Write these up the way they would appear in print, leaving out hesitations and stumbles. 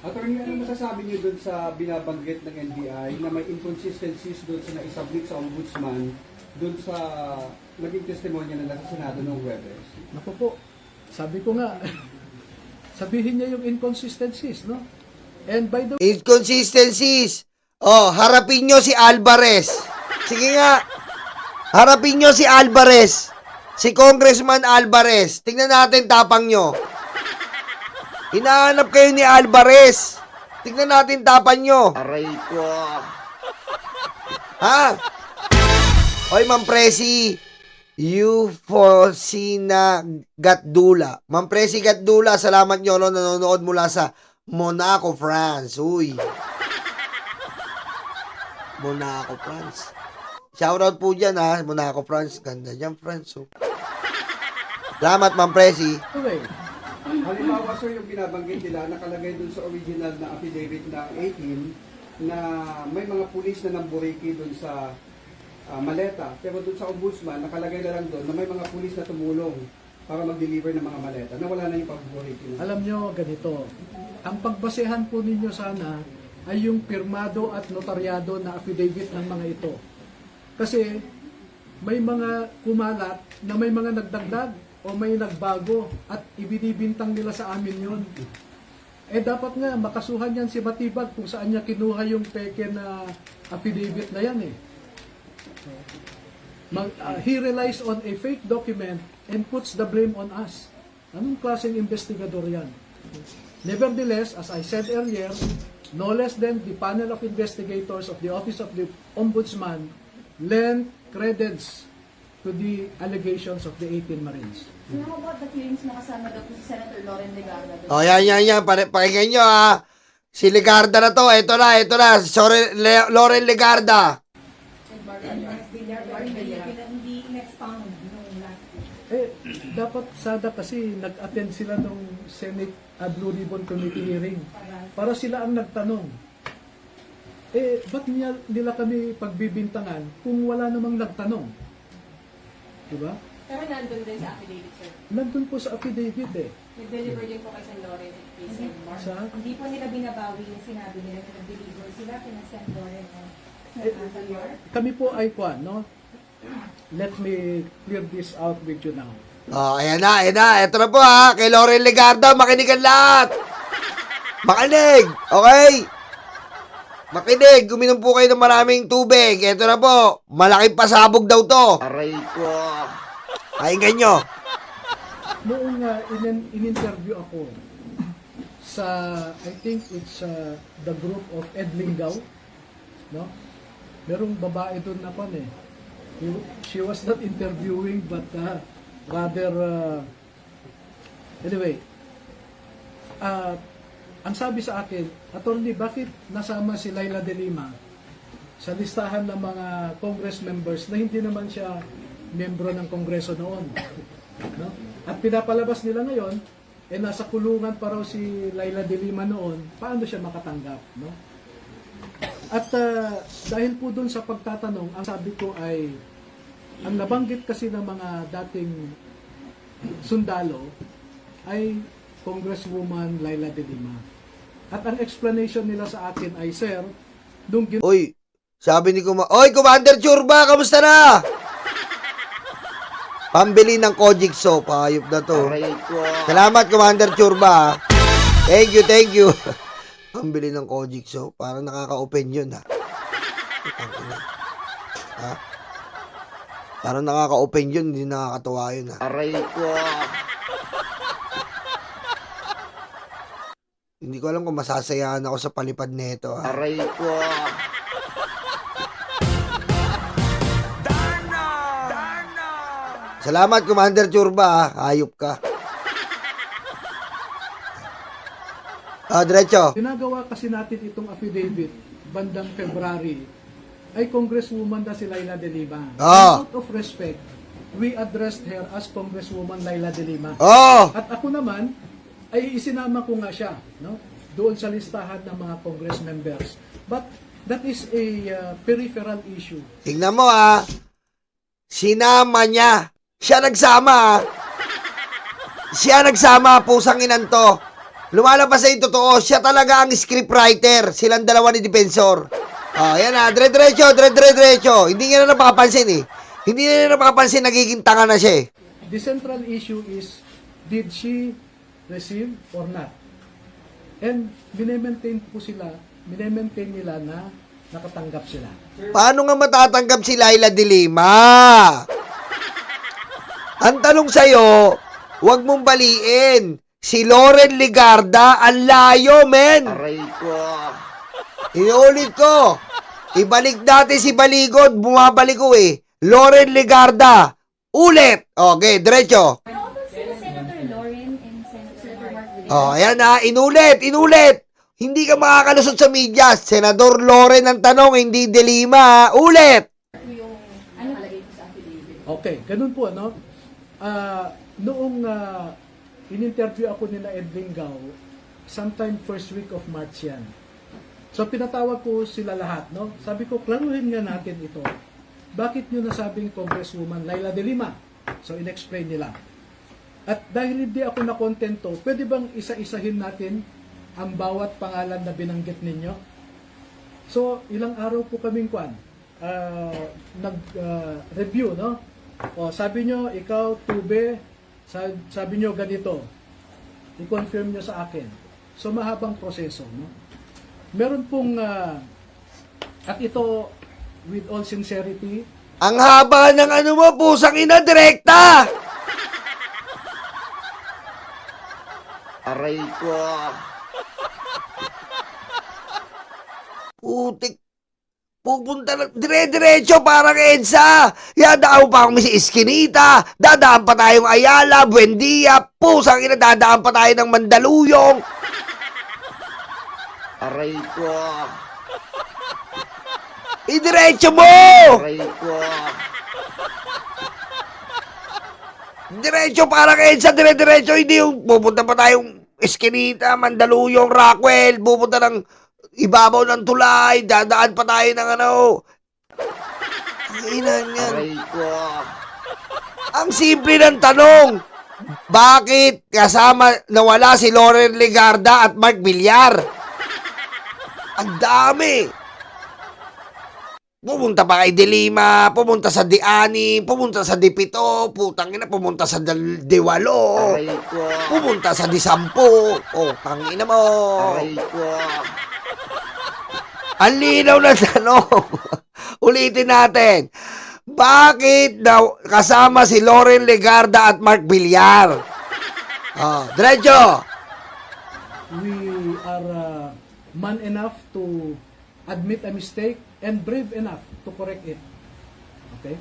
Attorney, ano masasabi niyo doon sa binabanggit ng NBI na may inconsistencies doon sa naisubmit sa Ombudsman doon sa naging testimonya na nasa Senado noong Huwebes? Naku po, sabi ko nga, sabihin niya yung inconsistencies, no? And by the way, Inconsistencies. Oh, harapin nyo si Alvarez. Sige nga. Harapin nyo si Alvarez. Si Congressman Alvarez. Tingnan natin tapang nyo. Hinahanap kayo ni Alvarez. Tingnan natin tapang nyo. Aray ko. Ha? Oy, Ma'am Presi. Eufosina Gatdula. Ma'am Presi Gatdula, salamat nyo no, nanonood mula sa Monaco, France. Uy. Monaco, France. Shoutout po dyan ha, Monaco, France. Ganda dyan, France. Oh. Salamat, Ma'am Presi. anyway, Halimbawa, sir, yung binabanggit nila, nakalagay doon sa original na affidavit ng 18 na may mga pulis na namburiki doon sa maleta. Pero doon sa Ombudsman, nakalagay na lang doon na may mga pulis na tumulong para mag-deliver ng mga maleta. Nawala na yung pagburiki. alam nyo ganito, ang pagbasehan po ninyo sana ay yung pirmado at notaryado na affidavit ng mga ito. Kasi may mga kumalat na may mga nagdagdag o may nagbago at ibinibintang nila sa amin yun. Eh dapat nga makasuhan yan si Matibag kung saan niya kinuha yung peke na affidavit na yan eh. He relies on a fake document and puts the blame on us. Anong klaseng investigador yan? Nevertheless, as I said earlier, no less than the panel of investigators of the Office of the Ombudsman lent credence to the allegations of the 18 Marines. So how about the hearings na kasama daw po si Senator Loren Legarda? O, yan. Pakinggan nyo ha. Si Legarda na to. Ito na. Sorry, Loren Legarda. Hindi in-expound nung last week. Eh, dapat sada kasi nag-attend sila ng Senate Blue Ribbon Committee hearing para sila ang nagtanong. Eh, ba't nila kami pagbibintangan kung wala namang nagtanong? Diba? Pero nandun din sa affidavit, sir. Nandun po sa affidavit eh. Nag-deliver din po kay San Loren at kay San Mark. Sa, Hindi po nila binabawi yung sinabi nila na nag-deliver sila kina Sen. Loren o San Mark. kami po ay kwan, no? Let me clear this out with you now. O, ayan na. Ito na po ha. Kay Loren Legarda, makinigan lahat. Makinig. Okay? Makinig. Uminom po kayo ng maraming tubig. Ito na po. Malaking pasabog daw to. Aray ko. Pakinggan nyo. Noong in-interview ako sa, I think it's the group of Ed Lingaw, no? Merong babae doon na pan eh. She was not interviewing but rather, anyway, ang sabi sa akin, Attorney, bakit nasama si Laila de Lima sa listahan ng mga Congress members na hindi naman siya membro ng Kongreso noon? No? At pinapalabas nila ngayon, eh nasa kulungan pa raw si Laila de Lima noon, paano siya makatanggap? No? At dahil po dun sa pagtatanong, ang sabi ko ay, ang nabanggit kasi ng mga dating sundalo ay Congresswoman Laila de Lima. At ang explanation nila sa akin ay, Sir, nung Uy, sabi ni Oy, Commander Churba, kamusta na? Pambili ng Kojic soap, hayop na to. Salamat, Commander Churba. Thank you. Pambili ng Kojic soap, parang nakaka-open yun ha. Ha? Parang nakaka-open yun, hindi nakakatuwa yun ha. Aray ko. Hindi ko alam kung masasayahan ako sa palipad nito ha. Aray ko. Salamat, Commander Churba ha. Hayop ka. Diretso. ginagawa kasi natin itong affidavit bandang February, ay Congresswoman na si Laila de Lima. Ah. Out of respect, we addressed her as Congresswoman Laila de Lima. Oh! At ako naman, ay isinama ko nga siya, no? Doon sa listahan ng mga Congress members. But that is a peripheral issue. Tingnan mo ha. Sinama niya. Siya nagsama ha. Siya nagsama, pusang inan to. Lumalabas sa yung totoo, siya talaga ang scriptwriter. Silang dalawa ni Defensor. Oh, yan na, dire-diretso. Hindi niya na napapansin eh. Hindi niya na napapansin, nagiging tanga na siya eh. The central issue is, did she receive or not? And minemaintain nila na nakatanggap sila. Paano nga matatanggap si Laila de Lima? Ang tanong sa'yo, huwag mong baliin. Si Loren Legarda, ang layo, men. Aray ko. Inulit ko. Ibalik natin si Baligod, bumabalik ko eh. Loren Legarda, ulit. Okay, diretso. How about sila Senator Lauren and Senator Mark Villar? Oh, ayan na, inulit. Hindi ka makakalusot sa media. Senador Loren ang tanong, hindi de Lima. Ulit. Yung ano nakalagay po sa affidavit. Okay, ganun po, no? Noong in-interview ako nila Edwin Gao, sometime first week of March yan. So, pinatawag ko sila lahat, no? Sabi ko, klaruhin nga natin ito. Bakit nyo nasabing Congresswoman Laila de Lima? So, in-explain nila. At dahil hindi ako nakontento, pwede bang isa-isahin natin ang bawat pangalan na binanggit ninyo? So, ilang araw po kaming nag-review, no? O, sabi nyo, ikaw, Tube, sabi nyo ganito. I-confirm nyo sa akin. So, mahabang proseso, no? Meron pong, at ito, with all sincerity, Ang haba ng ano mo, pusang ina, direkta. Aray ko. Putik. Pupunta na, dire-diretso parang EDSA. Dadaan pa kami sa Eskinita. Dadaan pa tayong Ayala, Buendia. Pusang ina, dadaan pa tayo ng Mandaluyong. Aray ko. Idiretso mo! Aray ko. Diretso parang EDSA, dire-diretso. Hindi yung pupunta pa tayong Eskinita, Mandaluyong, Rockwell. Pupunta ng ibabaw ng tulay, dadaan pa tayo ng ano. Ang ina niyan. Ang simple ng tanong, bakit kasama nawala si Loren Legarda at Mark Villar? Ang dami. Pumunta pa kay De Lima, pumunta sa Diani, pumunta sa Dipito, putang ina, pumunta sa Diwalo, pumunta sa Disampo. Oh, tangina mo. Ang linaw na tanong. Ulitin natin. Bakit daw kasama si Loren Legarda at Mark Villar? Oh, diretso. we are man enough to admit a mistake and brave enough to correct it. Okay?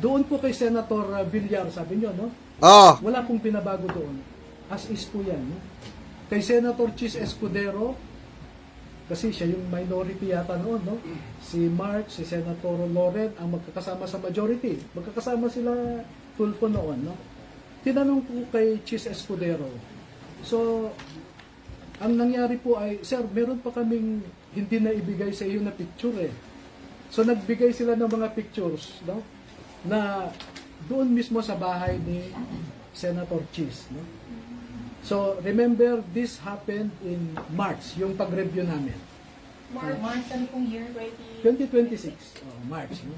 Doon po kay Senator Villar, sabi nyo, no? Oh, Wala pong pinabago doon. As is po yan. No? Kay Senator Chis Escudero, kasi siya yung minority yata noon, no? Si Mark, si Senator Loren ang magkakasama sa majority. Magkakasama sila Tulfo noon, no? Tinanong ko kay Chis Escudero. So, ang nangyari po ay, sir, meron pa kaming hindi na ibigay sa iyo na picture eh. So, nagbigay sila ng mga pictures, no? Na doon mismo sa bahay ni Senator Chis, no? So, remember, this happened in March, yung pag-review namin. March, ano pong year? 2026, March. No?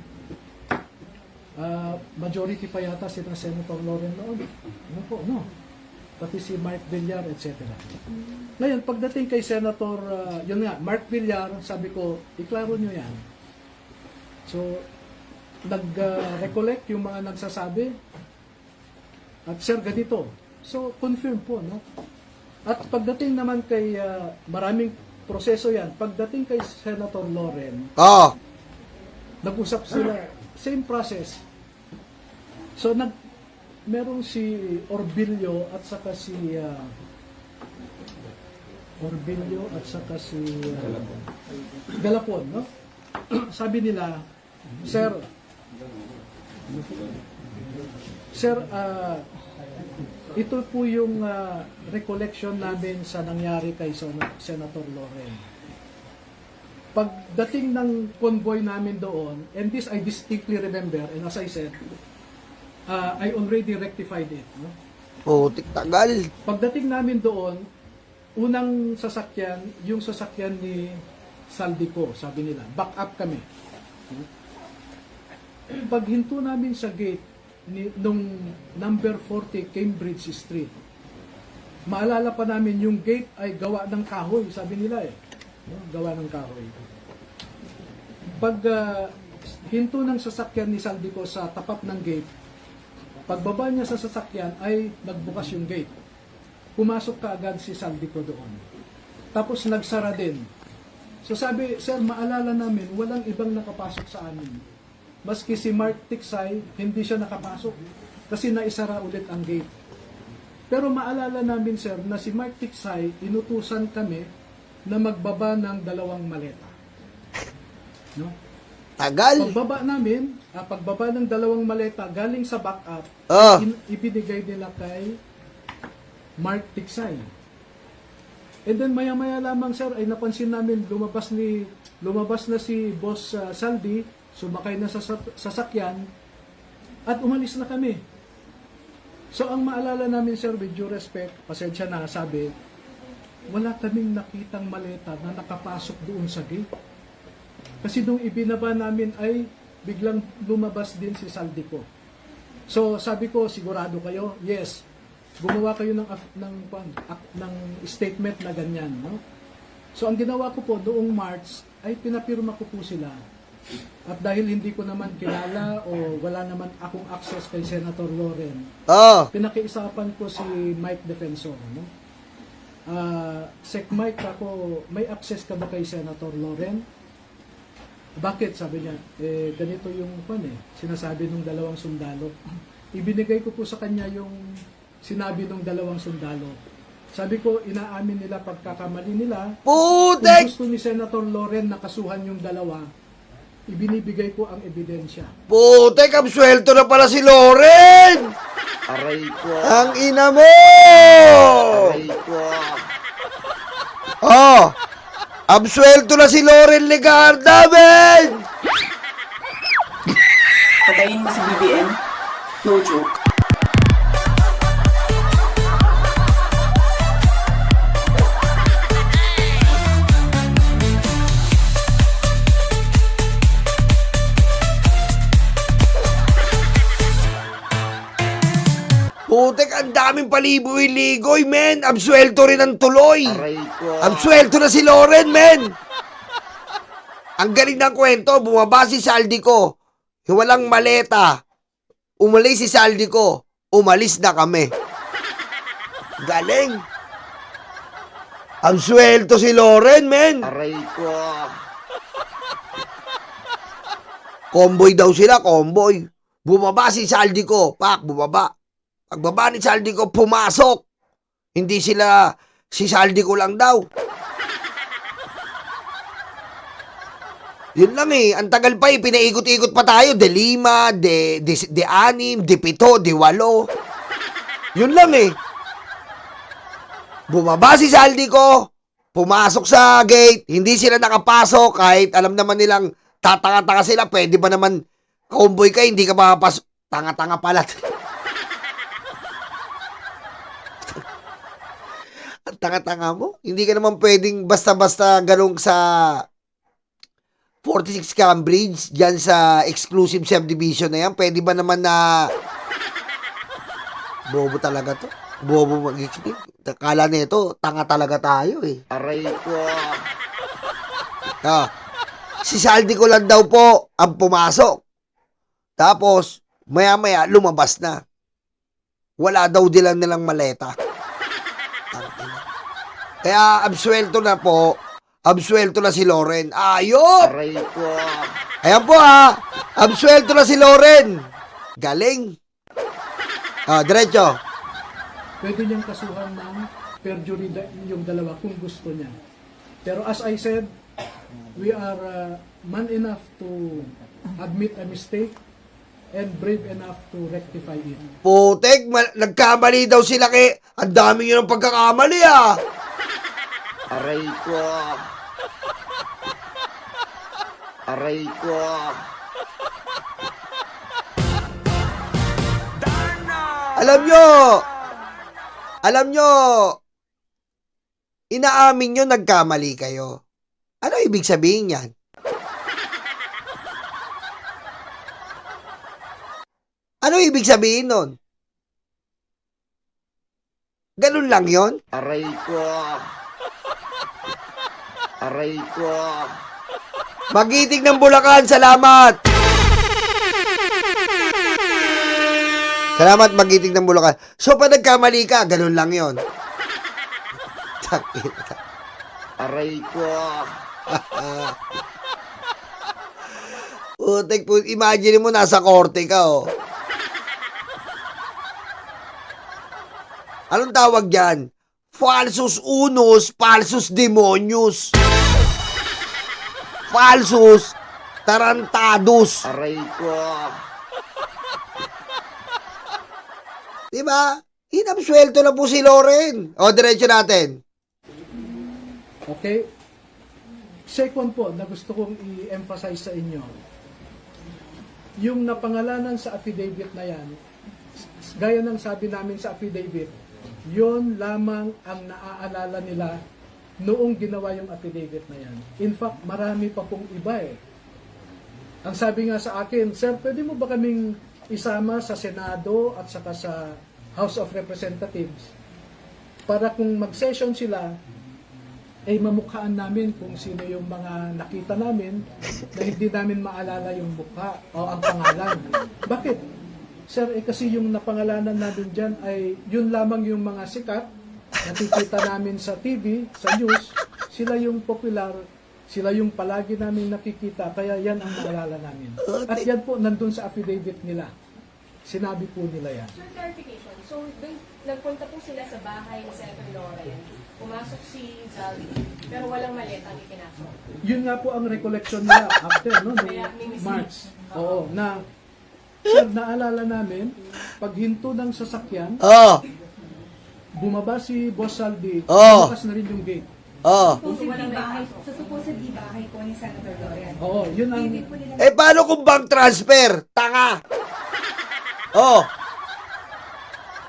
Majority pa yata si Senator Loren noon. Ano po, no? Pati si Mark Villar, etc. Ngayon, pagdating kay Senator, yun nga, Mark Villar, sabi ko, iklaro nyo yan. So, nag-recollect yung mga nagsasabi. At sir, ganito. So, confirm po, no? At pagdating naman kay, maraming proseso yan, pagdating kay Senator Loren, oh. nag-usap sila, same process. So, merong si Orbilio at saka si, Galapon, no? Sabi nila, Sir, ito po yung recollection namin sa nangyari kay Senator Loren. Pagdating ng convoy namin doon, and this I distinctly remember, and as I said, I already rectified it. No? Putik, tagal. Pagdating namin doon, unang sasakyan, yung sasakyan ni Saldico, sabi nila, back up kami. Paghinto namin sa gate nung number 40 Cambridge Street, maalala pa namin yung gate ay gawa ng kahoy, sabi nila eh. Gawa ng kahoy. Pag hinto ng sasakyan ni Saldico sa tapat ng gate, pagbaba niya sa sasakyan ay nagbukas yung gate. Pumasok kaagad si Saldico doon. Tapos nagsara din. So sabi, sir, maalala namin, walang ibang nakapasok sa amin. Maski si Mark Tiksay, hindi siya nakapasok kasi naisara ulit ang gate. Pero maalala namin, sir, na si Mark Tiksay, inutusan kami na magbaba ng 2 maleta. No? Tagal. Pagbaba namin, pagbaba ng 2 maleta galing sa backup, Oh. ibinigay nila kay Mark Tiksay. And then maya-maya lamang, sir, ay napansin namin lumabas na si Boss Saldi, sumakay na sa sasakyan at umalis na kami. So ang maalala namin, sir, with due respect, pasensya na, sabi, wala kaming nakitang maleta na nakapasok doon sa gate. Kasi nung ibinaba namin ay biglang lumabas din si Saldico. So sabi ko, sigurado kayo? Yes. Gumawa kayo ng statement na ganyan, no? So ang ginawa ko po noong March ay pinapirma ko po sila. At dahil hindi ko naman kilala o wala naman akong access kay Senator Loren, Oh. pinakiusapan ko si Mike Defensor, no? Sec Mike, ako, may access ka ba kay Senator Loren? Bakit? Sabi niya, ganito yung sinasabi ng 2 sundalo. Ibinigay ko po sa kanya yung sinabi ng 2 sundalo. Sabi ko, inaamin nila pagkakamali nila. Kung Putik! gusto ni Senator Loren na kasuhan yung 2, ibinibigay ko ang ebidensya. Putik, absuelto na pala si Loren! Aray ko. Ang ina mo! Aray ko. Oh! Absuelto na si Loren Legarda, men! Patayin mo si BBM. No joke. Putik, ang daming paliboy-ligoy, men! Absuelto rin ang tuloy! Aray ko. Absuelto na si Loren, men! Ang galing ng kwento, bumaba si Saldico. Walang maleta. Umalis si Saldico. Umalis na kami. Galing. Absuelto si Loren, men! Aray ko. Convoy daw sila, convoy. Bumaba si Saldico. Pak, bumaba. Pagbaba ni Saldico, pumasok. Hindi sila, si Saldico lang daw. Yun lang eh. Ang tagal pa eh. Pinaikot-ikot pa tayo. De 5, de 6, de 7, de 8. Yun lang eh. Bumaba si Saldico. Pumasok sa gate. Hindi sila nakapasok. Kahit alam naman nilang tatanga-tanga sila. Pwede ba naman convoy ka, hindi ka makapasok. Tanga-tanga pala. Ang tanga-tanga mo. Hindi ka naman pwedeng basta-basta ganong sa 46 Cambridge, dyan sa exclusive subdivision na yan. Pwede ba naman na bobo talaga to? Bobo mag-explain. Kala nito, tanga talaga tayo eh. Aray ko. Si Saldico lang daw po ang pumasok. Tapos, maya-maya, lumabas na. Wala daw nilang maleta. Kaya, absuelto na po. Absuelto na si Loren. Ayop! Aray ko. Ayan po ha. Absuelto na si Loren. Galing. Diretso. Pwede niyang kasuhan ng perjury yung 2 kung gusto niya. Pero as I said, we are man enough to admit a mistake and brave enough to rectify it. Putek, nagkamali daw sila kay... Ang dami nyo ng pagkakamali ah. Aray ko. Aray ko. Alam nyo, Alam nyo, inaamin nyo nagkamali kayo. Ano ibig sabihin yan? Ano ibig sabihin nun? Ganun lang yon? Aray ko. Aray ko. Magiting ng Bulacan, salamat! Salamat, Magiting ng Bulacan. So, pag nagkamali ka, ganun lang yon. Aray ko. Putik po, imagine mo nasa korte ka, oh. Anong tawag dyan? Falsus unus, falsus demonius. Falsus tarantados. Aray ko. Diba? Inabsuelto na po si Loren. O, diretso natin. Okay? Second po na gusto kong i-emphasize sa inyo, yung napangalanan sa affidavit na yan, gaya ng sabi namin sa affidavit, yon lamang ang naaalala nila noong ginawa yung affidavit na yan. In fact, marami pa pong iba eh. Ang sabi nga sa akin, Sir, pwede mo ba kaming isama sa Senado at saka sa House of Representatives para kung mag-session sila, ay mamukhaan namin kung sino yung mga nakita namin na hindi namin maalala yung mukha o ang pangalan. Bakit? Sir, kasi yung napangalanan namin dyan ay yun lamang yung mga sikat, nakikita namin sa TV, sa news, sila yung popular, sila yung palagi namin nakikita, kaya yan ang maalala namin. At yan po, nandun sa affidavit nila. Sinabi po nila yan. Sir, clarification. So, dun, nagpunta po sila sa bahay ni Senator Loren. Pumasok si Zaldi, pero walang maleta ang ipinasok. Yun nga po ang recollection nila after, no? Kaya, Noong March. Oo, na sir, naalala namin, pag hinto ng sasakyan, Oh, bumaba si Boss Saldi, Oo. bukas na rin yung gate. oh. Supposedly bahay, sa supposedly bahay po ni Senator Loren. Oo, yun ang... Hindi po nila Eh, paano kung bank transfer? Tanga! Oh.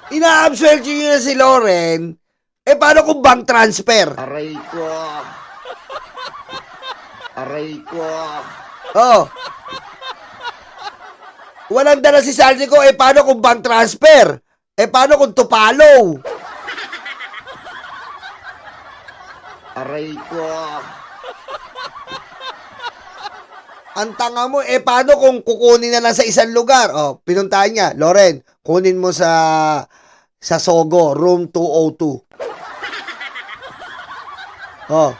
Ina-absuelto nyo na si Loren. Eh, paano kung bank transfer? Aray ko. Aray ko. Oh. Walang dala si Saldi ko. Eh, paano kung bank transfer? Eh, paano kung tupalo? Aray ko. Ang tanga mo, eh, paano kung kukunin na lang sa isang lugar? Oh, pinuntahan niya, Loren, kunin mo sa Sogo, room 202. Oh.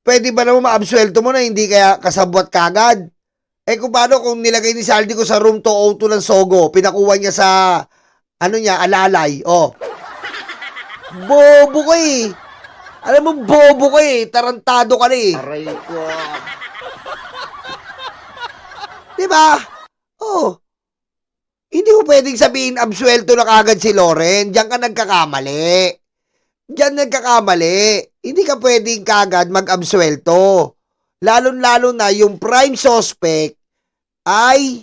Pwede ba naman maabsuelto mo na hindi kaya kasabwat kagad? Eh, kung paano kung nilagay ni Saldi ko sa room 202 ng Sogo, pinakuha niya sa, ano niya, Alalay. Oh. Bobo ka eh. Alam mo, bobo ka eh. Tarantado ka na eh. Aray ko. Diba? Oh. Hindi mo pwedeng sabihin absuelto na kagad si Loren. Diyan ka nagkakamali. Diyan nagkakamali. Hindi ka pwedeng kagad mag-absuelto. Lalo-lalo na yung prime suspect ay,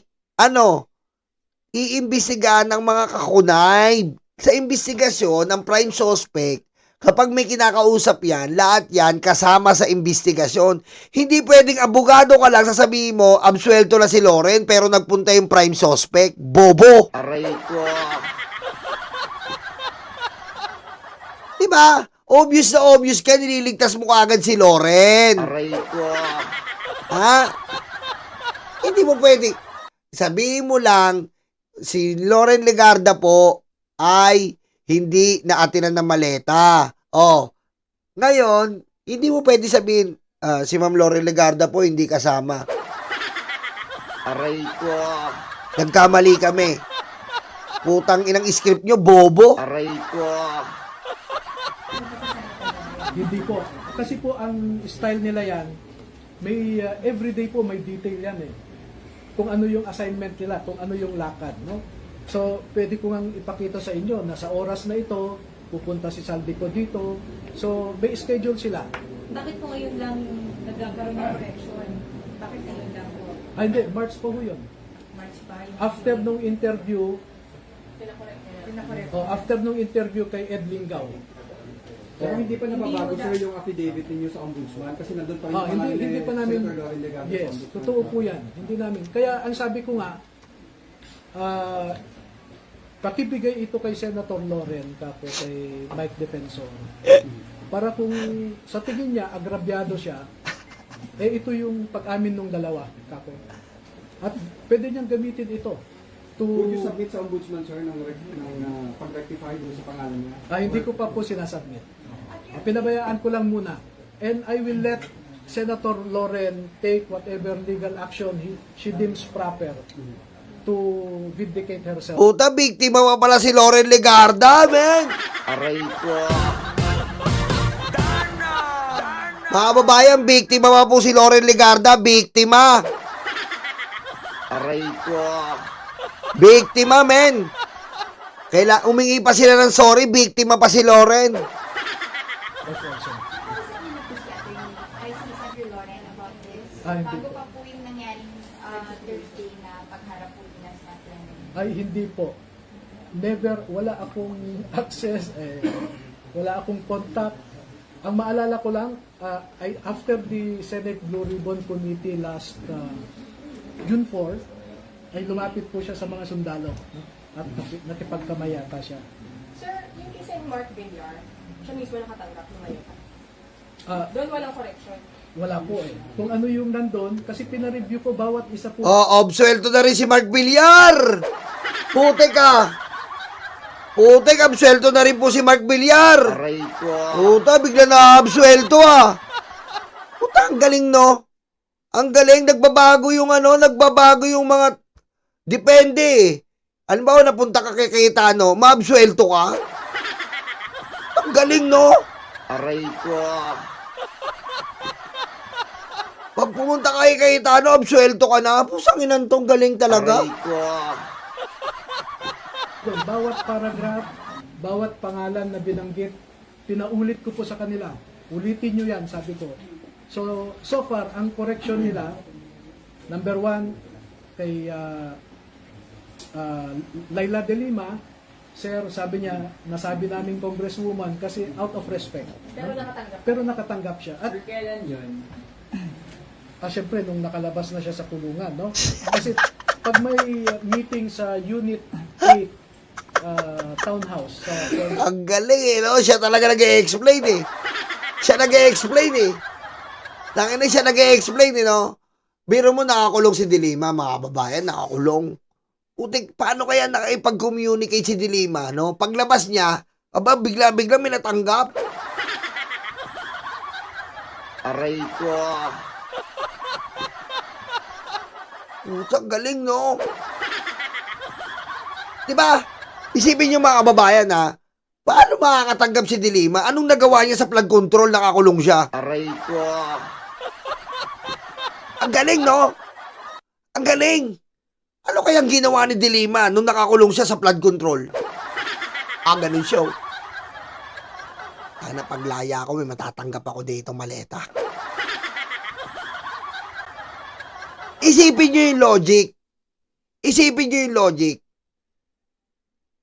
iimbestigahan ng mga kakunay. Sa investigasyon ng prime suspect, kapag may kinakausap yan, lahat yan kasama sa investigasyon. Hindi pwedeng abogado ka lang, sasabihin mo, absuelto na si Loren, pero nagpunta yung prime suspect. Bobo! Aray ko. Diba? Obvious na obvious ka, nililigtas mo kaagad si Loren. Aray ko. Ha? Hindi mo pwedeng. Sabihin mo lang, si Loren Legarda po ay hindi naatinan ng maleta. Oh. Ngayon, hindi mo pwede sabihin, si Ma'am Loren Legarda po hindi kasama. Aray ko. Nagkamali kami. Putang inang script nyo, bobo. Aray ko. Hindi po. Kasi po ang style nila yan, may everyday po may detail yan eh. Kung ano yung assignment nila, kung ano yung lakad, no? So, pwede ko ngang ipakita sa inyo na sa oras na ito, pupunta si Saldico dito. So, may schedule sila. Bakit po ngayon lang nagkakaroon ng correction? Bakit ngayon lang po? Hindi, March po ho yun. March pa? After nung interview, Pinakorek nila. After nung interview kay Ed Lingaw. Pero hindi pa nababago sir yung affidavit ninyo sa ombudsman kasi nandun pa rin Hindi pa namin, Senator Loren Legarda sa yes, ombudsman. totoo po yan. Hindi namin. Kaya ang sabi ko nga, pakibigay ito kay Senator Loren, kako kay Mike Defensor, para kung sa tingin niya, agrabyado siya, ito yung pag-amin ng dalawa, kako. At pwede niyang gamitin ito to... Would you submit sa ombudsman sir ng pag-rectify doon sa pangalan niya? Hindi ko pa po sinasubmit. Pinabayaan ko lang muna. And I will let Senator Loren take whatever legal action she deems proper to vindicate herself. Puta, biktima pa pala si Loren Legarda, men. Aray ko. Mga kababayan, biktima pa po si Loren Legarda, biktima. Aray ko. Biktima, men. Umingi pa sila ng sorry, biktima pa si Loren. Nakausap niyo na po si Senator Loren about this? Hindi Bago po. pa po yung nangyaring Thursday na pagharap po nila sa plenary. Ay, hindi po. Never, wala akong access, wala akong contact. Ang maalala ko lang, after the Senate Blue Ribbon Committee last June 4, ay lumapit po siya sa mga sundalo, no? At nakipagkamayata siya. Sir, yung kay Mark Villar, siya mismo nakatanggap ng maleta. Doon walang correction. Wala po Kung ano yung nandun, kasi pinareview ko bawat isa po. Absuelto na rin si Mark Villar. Putek ka. Putek, absuelto na rin po si Mark Villar. Aray ko. Puta, bigla na absuelto Puta, ang galing no. Ang galing, nagbabago yung mga depende Halimbawa, napunta ka kay Cayetano, maabsuelto ka? Ang galing, no? Aray ko. Pag pumunta ka kay Cayetano, absuelto ka na. Pusang inantong galing talaga. Aray ko. Bawat paragraph, bawat pangalan na binanggit, pinaulit ko po sa kanila. Ulitin nyo yan, sabi ko. So far, ang correction nila, number 1, kay Laila De Lima, sir, sabi niya, nasabi namin congresswoman kasi out of respect. Pero nakatanggap. Pero nakatanggap siya. At Kailan yun? syempre, nung nakalabas na siya sa kulungan, no? Kasi pag may meeting sa Unit 8 Townhouse, sa Ang galing, no? Siya talaga nag-e-explain, Siya nag-e-explain, Tangina siya nag-e-explain, no? Biro mo, nakakulong si De Lima, mga kababayan, nakakulong. Putik, paano kaya nakipag-communicate si De Lima, no? Paglabas niya, bigla may natanggap. Aray ko. Putang galing, no? Diba? Isipin niyo mga kababayan, paano makakatanggap si De Lima? Anong nagawa niya sa flood control, nakakulong siya? Aray ko. Ang galing, no? Ang galing. Ano kayang ginawa ni De Lima nung nakakulong siya sa flood control? Ganun siya. Sana paglaya ko, may matatanggap ako dito maleta. Isipin niyo yung logic. Isipin niyo yung logic.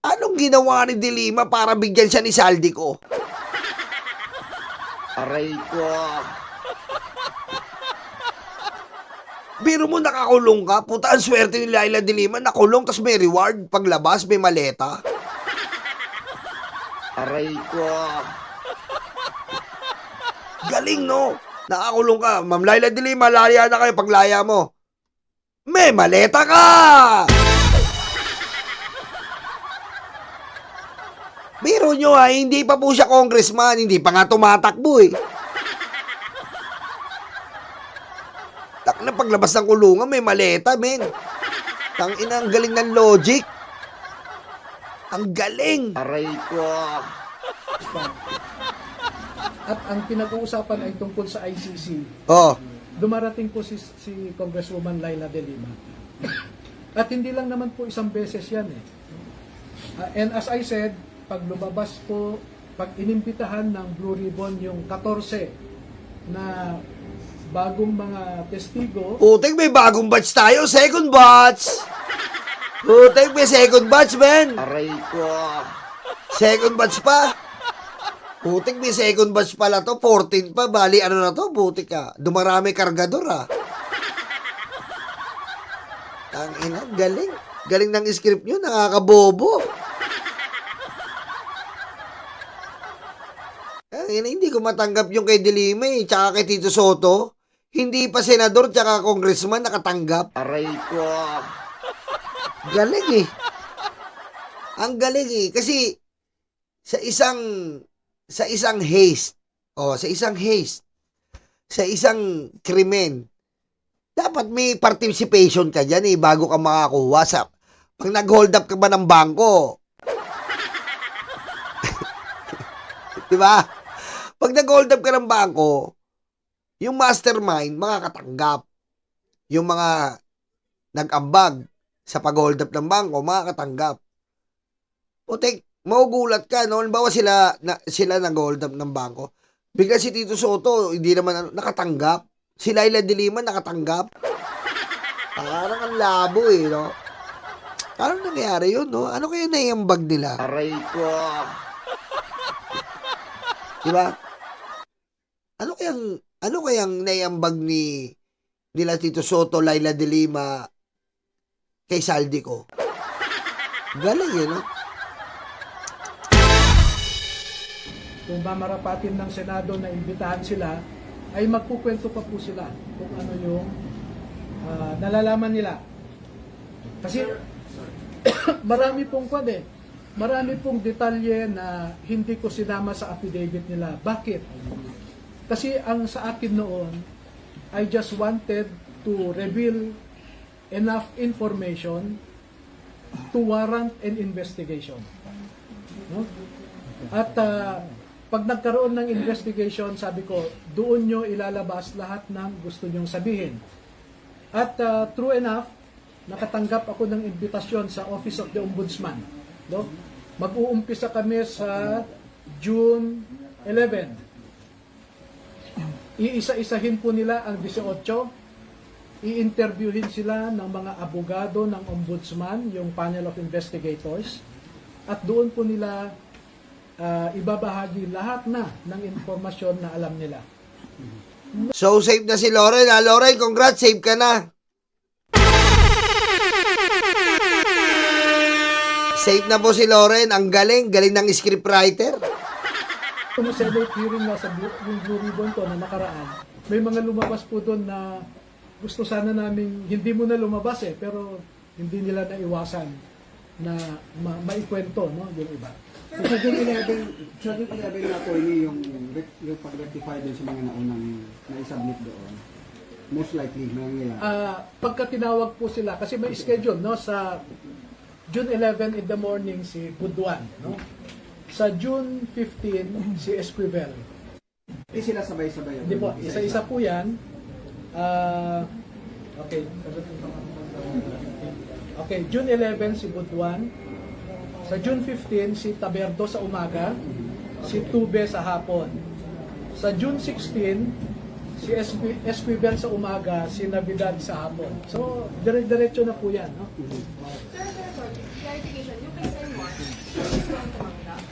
Anong ginawa ni De Lima para bigyan siya ni Saldico? Aray ko. Biro mo, nakakulong ka. Puta, ang swerte ni Laila De Lima. Nakulong, tas may reward. Paglabas, may maleta. Aray ko. Galing, no? Nakakulong ka. Ma'am Laila De Lima, laya na kayo. Paglaya mo, may maleta ka! Biro nyo, hindi pa po siya congressman. Hindi pa nga tumatakbo, Tak na paglabas ng kulungan, may maleta, men. Tangina, ang galing ng logic. Ang galing. Aray ko. at ang pinag-uusapan ay tungkol sa ICC. Dumarating po si Congresswoman Laila De Lima. At hindi lang naman po isang beses yan and as I said, pag lumabas po, pag inimbitahan ng Blue Ribbon yung 14 na bagong mga testigo, Putik, may bagong batch tayo. Second batch. Putik, may second batch, men. Aray ko. Second batch pa. Putik, may second batch pala to. 14 pa. Bali, ano na to? Putik ka. Dumarami kargador, ah. Ang ina, galing. Galing ng script nyo. Nakakabobo. Ang ina, hindi ko matanggap yung kay Dilima, eh. Tsaka kay Tito Soto. Hindi pa senador tsaka congressman nakatanggap. Aray ko. Galing, eh. Ang galing, eh. Kasi sa isang haste, sa isang krimen, dapat may participation ka dyan, eh, bago ka makakuha sa, pag nag-hold up ka ba ng bangko, di ba? Pag nag-hold up ka ng bangko, yung mastermind, makakatanggap. Yung mga nag-ambag sa pag-hold up ng bangko, makakatanggap. Putik, maugulat ka, no? Halimbawa sila nag-hold up ng bangko. Bigla si Tito Soto, hindi naman nakatanggap. Si Laila de Lima nakatanggap. Parang ang labo, eh, no? Parang nangyari yun, no? Ano kaya naiambag nila? Aray ko. Diba? Ano kayang naiambag nila Tito Soto, Laila de Lima kay Saldico? Galing, eh, no? Kung mamarapatin ng Senado na imbitahan sila, ay magkukwento pa po sila kung ano yung nalalaman nila. Kasi marami pong marami pong detalye na hindi ko sinama sa affidavit nila. Bakit? Kasi ang sa akin noon, I just wanted to reveal enough information to warrant an investigation. No? At pag nagkaroon ng investigation, sabi ko, doon nyo ilalabas lahat ng gusto nyong sabihin. At true enough, nakatanggap ako ng invitasyon sa Office of the Ombudsman. No? Mag-uumpisa kami sa June 11. Iisa-isahin po nila ang 18. I-interviewin sila ng mga abogado ng Ombudsman, yung panel of investigators. At doon po nila ibabahagi lahat na ng informasyon na alam nila. So, safe na si Loren, ha? Loren, congrats, safe ka na. Safe na po si Loren. Ang galing ng scriptwriter. Kung Senate hearing nga sa yung Blue Ribbon to na nakaraan, may mga lumabas po doon na gusto sana namin, hindi mo na lumabas pero hindi nila naiwasan na maikwento, no, yung iba. So, sa June 11 na po yung pag-rectify din sa mga naunang na-submit doon. Most likely, mangyayari. Pagka tinawag po sila, kasi may schedule, no, sa June 11 in the morning si Buduan, no? Sa June 15 si Esquivel. Hindi sila sabay-sabay. Hindi po, isa-isa po yan. Okay, June 11 si Buduan. Sa June 15 si Taberdo sa umaga, si Tube sa hapon. Sa June 16 si Esquivel sa umaga, si Navidad sa hapon. So, dire-diretso na po yan, no? Sir, clarification, yung kay Sen Mark, is going to manggap?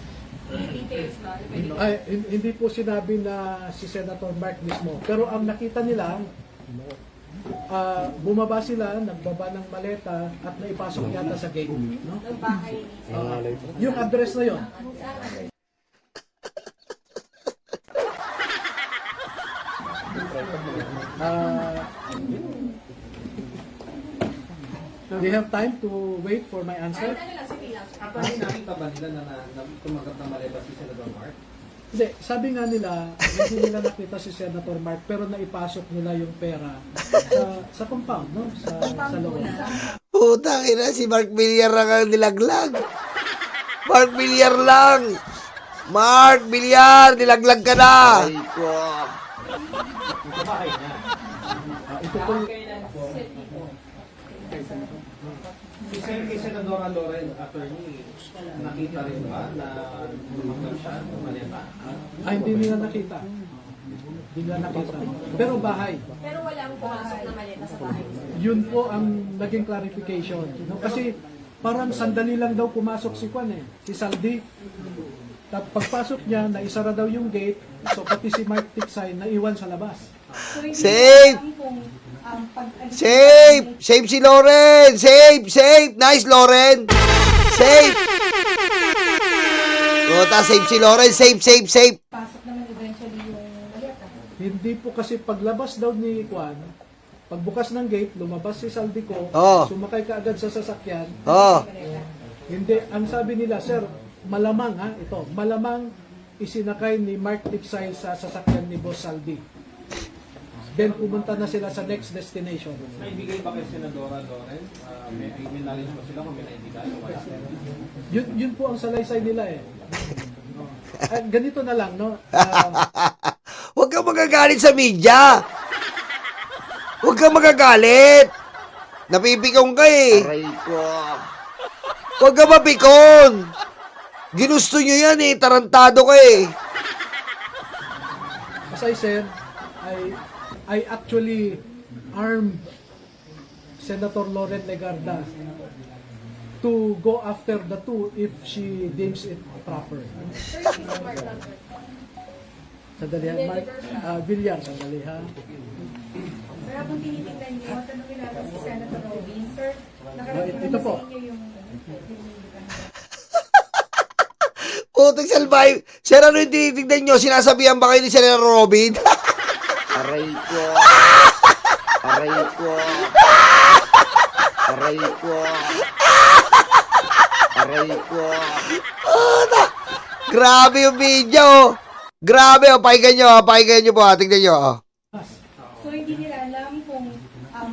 Details ba? Ay, hindi po sinabi na si Senator Mark mismo. Pero ang nakita nila, bumaba sila, nagbaba ng maleta at naipasok yata sa gate. No? Ng bahay ni Yung address na yon. Do you have time to wait for my answer? Ano lang, sige lang. Actually, nakita ba nila na tumagat ng maleta si Senator Mark? Hindi, sabi nga nila, hindi nila nakita si Senator Mark pero naipasok nila yung pera sa compound, no? Sa loob. Putang ina, si Mark Villar lang ang nilaglag. Mark Villar lang. Mark Villar, nilaglag ka na. Aray ko. Sa bahay niya. Ito po, Si Senadora Loren, attorney, nakita rin ba na tumagat siya ng maleta? hindi nila nakita. Hindi nila nakita. Pero bahay. Pero walang pumasok na maleta sa bahay. Yun po ang naging clarification. No? Kasi parang sandali lang daw pumasok si Kwan si Saldi. Pagpasok niya, naisara daw yung gate, so pati si Mark Tiksay naiwan sa labas. So, hindi Safe! nila alam kung, pag-alis Safe! nila, Save si Loren! Save! Save! Nice, Loren! Save! Puta, save si Loren! Save, save, save! pasok naman eventually yung maleta. Hindi po kasi paglabas daw ni Kwan, pagbukas ng gate, lumabas si Saldico, Oo. sumakay ka agad sa sasakyan. Oh, Hindi, ang sabi nila, sir, malamang malamang isinakay ni Mark Tiksay sa sasakyan ni Boss Saldi. Then pumunta na sila sa next destination. Naibigay ba kay Senadora Loren? May knowledge ba sila kung may naibigan o wala? Yun po ang salaysay nila ganito na lang, no? huwag kang magagalit sa media! Huwag kang magagalit! Napipikong ka eh! Aray ko. Huwag kang mapikon! Ginusto nyo yan eh! Tarantado ka eh! As I said, I actually armed Senator Loren Legarda to go after the two if she deems it proper. Sir, yung isang Mark Lambert. Sandali ha, Mark. Villar, sandali ha. Sir, habang tinitingnan niyo, tanongin natin si Senator Robin. Sir, nakarating Ito naman po. sa inyo yung Putik salbay! Sir, ano yung tinitignan nyo? Sinasabihan ba kayo ni Senator Robin? Aray ko. Aray ko. Aray ko. Aray ko. Grabe yung video! Oh. Grabe! Oh. Pakinggan nyo po. Tignan nyo. Oh. So, hindi nila alam kung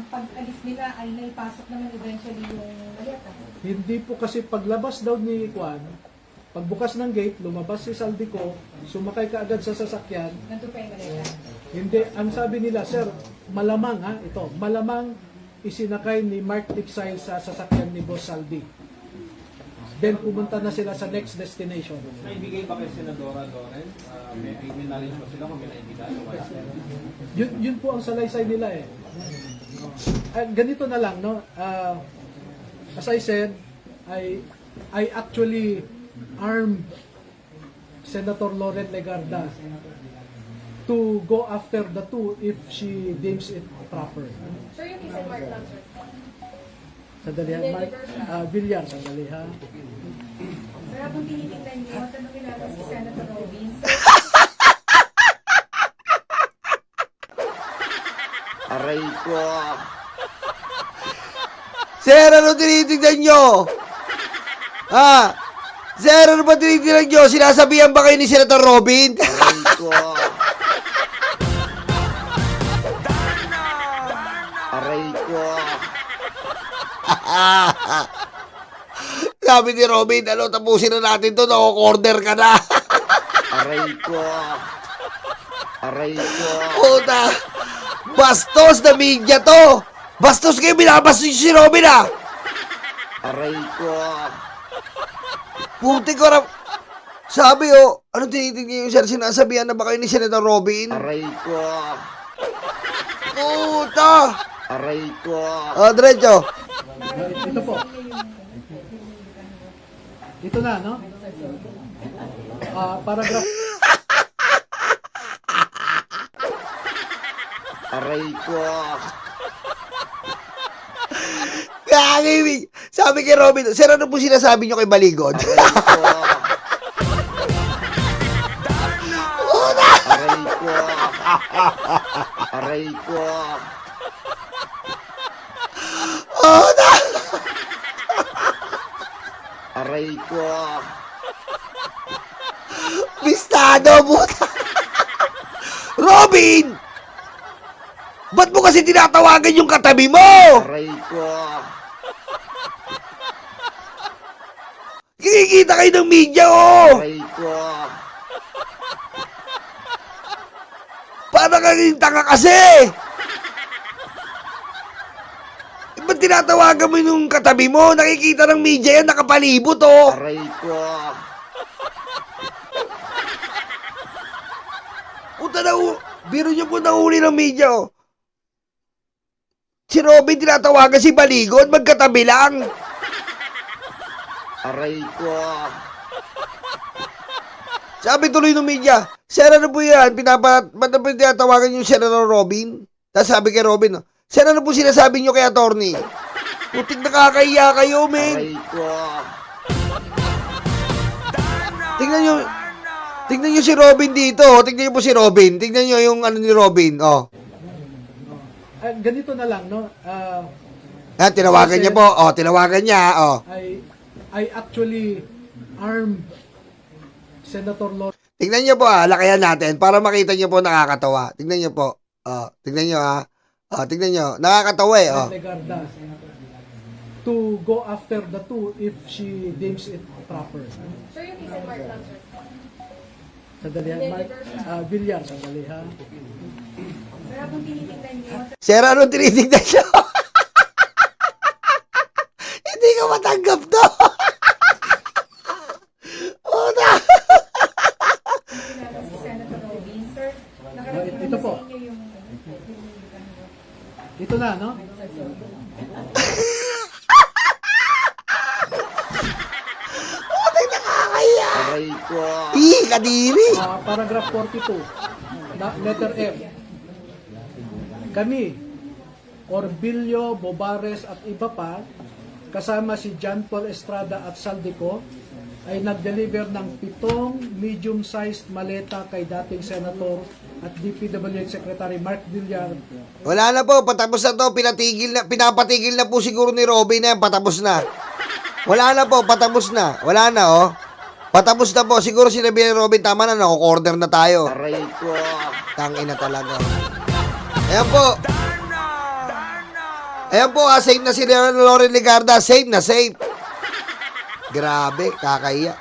pag-alis nila ay naipasok naman eventually yung maleta. Hindi po kasi paglabas daw ni Kwan, pagbukas ng gate, lumabas si Saldico, sumakay ka agad sa sasakyan. Nandun pa yung maleta. Hindi, ang sabi nila, sir, malamang malamang isinakay ni Mark Tiksay sa sasakyan ni Boss Saldi. Then pumunta na sila sa next destination. Naibigay ba kay Senadora Loren? May knowledge ba sila kung may naibigan o wala? Yun po ang salaysay nila ganito na lang, no? As I said, I actually armed Senator Loren Legarda to go after the two if she deems it proper. Sir, yung isang Mark Lambert. Sandali ha, Mark. Villar, sandali ha. Sir, habang tinitingnan niyo, tanongin natin si Senator Robin. Sir, Aray ko. Sir, ano tinitignan nyo? Ha? Sir, ano ba tinitignan nyo? Sinasabihan ba kayo ni Senator Robin? Aray ko. Aray ko. Sabi ni Robin, ano, tapusin na natin to, nako-corner ka na. Aray ko. Aray ko. Puta, bastos na media to. Bastos kayo, binabastos si Robin ah. Aray ko. Puti ko ram. Sabi oh, ano tinitignan yung sir, sinasabihan na ba kayo ni Senator Robin? Aray ko. Puta. Aray ko. Diretso. Ito po. Ito na, no? Paragraph Aray ko. Gagi, sabi kay Robin, sir, ano po sinasabi nyo kay Baligod? Aray ko. Aray ko. Aray ko. Puta. Aray ko. Bistado, puta. Robin! Ba't mo kasi tinatawagan yung katabi mo? Aray ko. Kikita kayo ng media, oh! Aray ko. Parang kang tanga kasi! Ba't tinatawagan mo yung katabi mo? Nakikita ng media yan, nakapalibot, oh! Aray ko. Puta na, biro niyo po nahuli ng media, oh. Si Robin tinatawagan si Baligod, magkatabi lang. Aray ko. Sabi tuloy ng media, Sir, ano po yan? Ba't na po tinatawagan yung Senator Robin? Tapos sabi kay Robin, Sir, ano po sinasabi nyo kay attorney? Putik nakakahiya kayo, men. Aray ko. Tingnan nyo si Robin dito. Tingnan nyo po si Robin. Tingnan nyo yung ano ni Robin. Oh. Ganito na lang, no? Tinawagan niya po. Oh, tinawagan niya. Oh. I actually armed Senator Lawrence Tingnan nyo po lakayan natin para makita nyo po nakakatawa. Tingnan nyo po. Tingnan nyo tingnan nyo. Nakakatawa eh. Oh. Legarda to go after the two if she deems it proper. Sir, yung case and mark lang, sir. Sandali ha, Mark. Villar, sandali ha. Sir, habang tinitingnan niyo, Sir, anong tinitignan siya? Hindi ko matanggap to. Una. kilala si Senator Robin. Sir, nakarating Ito naman po. sa inyo yung... Ito na, no? Aray ko. Kadiri. Paragraph 42, letter F. Kami, Orbilio, Bobares at iba pa, kasama si John Paul Estrada at Saldico, ay nag-deliver ng 7 medium-sized maleta kay dating Senator at DPWH Secretary Mark Villar. Wala na po, patapos na to. Pinapatigil na po siguro ni Robin na yan. Patapos na. Wala na po, patapos na. Wala na, oh. Patapos na po. Siguro sinabi ni Robin, tama na, nako-order na tayo. Aray ko. Tangina talaga. Ayan po. Ayan po, safe na si Loren Legarda. Safe na, safe. Grabe, kakahiya.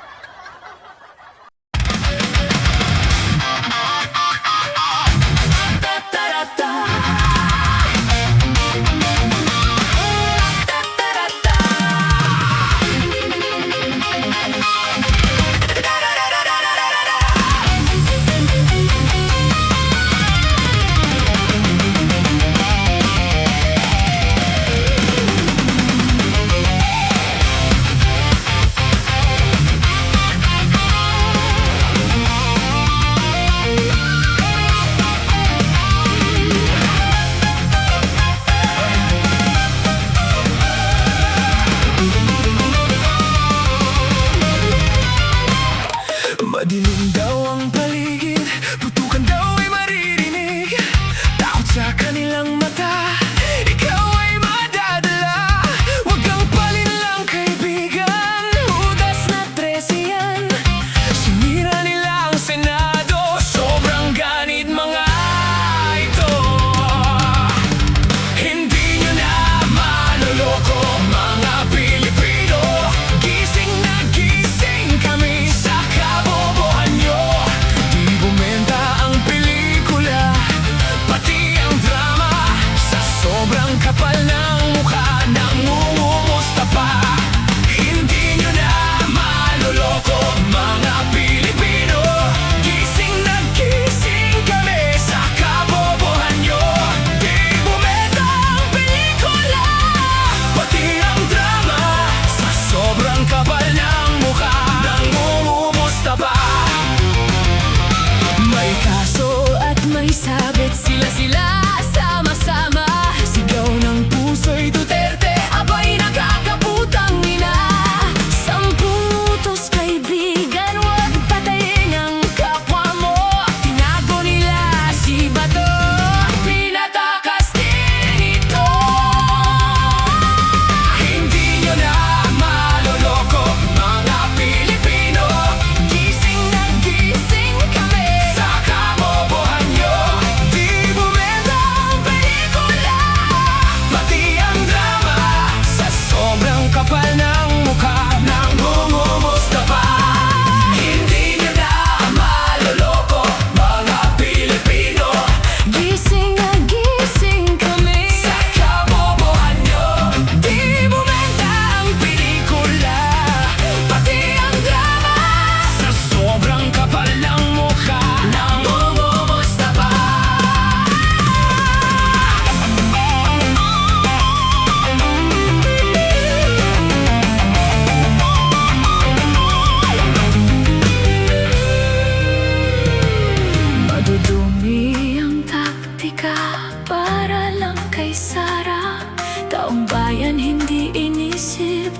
ka para lang kay Sara. Taong bayan hindi inisip.